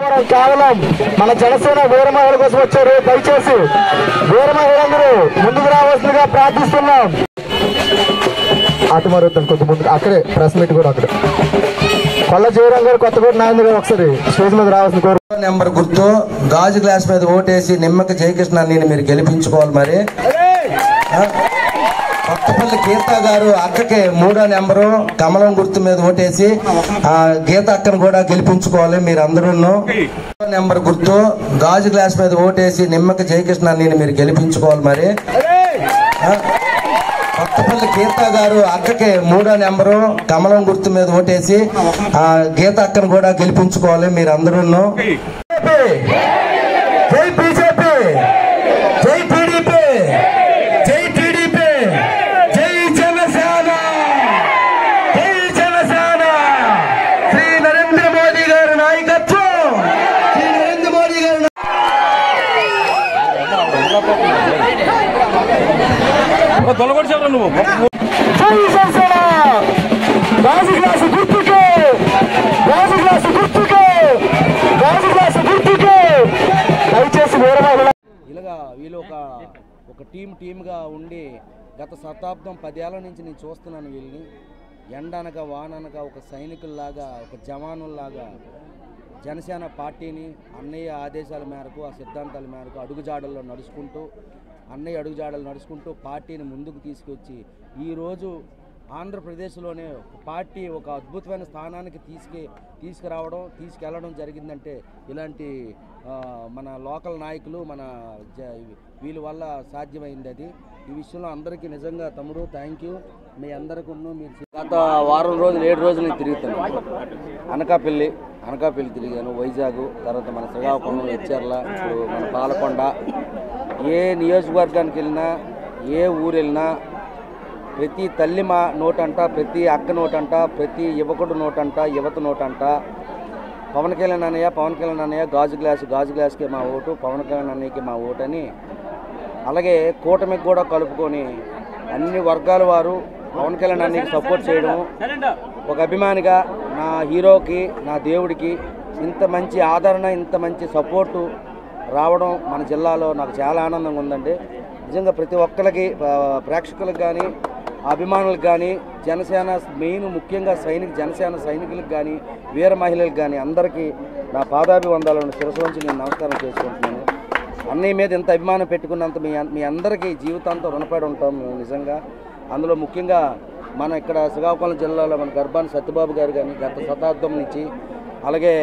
పోరాటం కేవలం మన జనసేన వీర మహిళల కోసం వచ్చారు. దయచేసి వీర మహిళలందరూ ముందుకు రావాల్సిందిగా ప్రార్థిస్తున్నాం. అటు మరొద్దాం కొద్ది ముందు అక్కడే ప్రెస్ మీట్ కూడా అక్కడ కొల్ల జీవరాం గారు కొత్తగూడ నాయన గారు ఒకసారి స్టేజ్ మీద రావాల్సిన కోరు. నెంబర్ గుర్తు గాజు గ్లాస్ మీద ఓటేసి నిమ్మక జయకృష్ణ అన్ని మీరు గెలిపించుకోవాలి. మరి కొత్తపల్లి గీత గారు అక్కకి 3వ నెంబరు కమలం గుర్తు మీద ఓటేసి గీత అక్కను కూడా గెలిపించుకోవాలి మీరు అందరూ. నెంబర్ గుర్తు గాజు గ్లాస్ మీద ఓటేసి నిమ్మక జయకృష్ణ అన్ని మీరు గెలిపించుకోవాలి. మరి కొత్తపల్లి గీత గారు అక్కకి 3వ నెంబరు కమలం గుర్తు మీద ఓటేసి గీత అక్కను కూడా గెలిపించుకోవాలి మీరు అందరూ. జై బీజేపీ, జై టీడీపీ, జై టీడీపీ, జై జనసేన, జై జనసేన. శ్రీ నరేంద్ర మోదీ గారి నాయకత్వం, శ్రీ నరేంద్ర మోదీ గారి ఇలాగా వీళ్ళు ఒక టీమ్గా ఉండి గత శతాబ్దం 10 ఏళ్ల నుంచి నేను చూస్తున్నాను. వీళ్ళని ఎండనక వాననక ఒక సైనికుల్లాగా ఒక జవానుల్లాగా జనసేన పార్టీని అన్నయ్య ఆదేశాల మేరకు ఆ సిద్ధాంతాల మేరకు అడుగుజాడల్లో నడుచుకుంటూ పార్టీని ముందుకు తీసుకొచ్చి ఈరోజు ఆంధ్రప్రదేశ్లోనే పార్టీ ఒక అద్భుతమైన స్థానానికి తీసుకెళ్ళడం జరిగిందంటే ఇలాంటి మన లోకల్ నాయకులు మన వీళ్ళ వల్ల సాధ్యమైంది. అది ఈ విషయంలో అందరికీ నిజంగా తమ్ముడు థ్యాంక్ యూ. మీ అందరికీ మీరు గత వారం రోజులు 7 రోజులు నేను తిరుగుతాను. అనకాపల్లి తిరిగాను, వైజాగ్, తర్వాత మన శ్రీకాకుళం, ఎచ్చెర్ల, ఇప్పుడు మన పాలకొండ. ఏ నియోజకవర్గానికి వెళ్ళినా ఏ ఊరు వెళ్ళినా ప్రతి తల్లి మా నోటంట, ప్రతి అక్క నోటంట, ప్రతి యువకుడు నోటంట, యువత నోటంట పవన్ కళ్యాణ్ అన్నయ్య గాజు గ్లాస్కి మా ఓటు, పవన్ కళ్యాణ్ అన్నయ్యకి మా ఓటు అని. అలాగే కూటమికి కూడా కలుపుకొని అన్ని వర్గాల వారు పవన్ కళ్యాణ్ అన్నయ్యకి సపోర్ట్ చేయడం, ఒక అభిమానిగా నా హీరోకి నా దేవుడికి ఇంత మంచి ఆదరణ, ఇంత మంచి సపోర్టు రావడం మన జిల్లాలో నాకు చాలా ఆనందంగా ఉందండి. నిజంగా ప్రతి ఒక్కరికి, ప్రేక్షకులకు కానీ అభిమానులకు కానీ, జనసేన ముఖ్యంగా జనసేన సైనికులకు కానీ వీర మహిళలకు కానీ అందరికీ నా పాదాభివందనాలను శిరస్సు వంచి నేను నమస్కారం చేసుకుంటున్నాను. అన్నయ్య మీద ఎంత అభిమానం పెట్టుకున్నంత మీ అందరికీ జీవితాంతం రుణపడి ఉంటాం మేము నిజంగా. అందులో ముఖ్యంగా మన ఇక్కడ శ్రీకాకుళం జిల్లాలో మన గర్భాని సత్యబాబు గారు కానీ గత శతాబ్దం నుంచి, అలాగే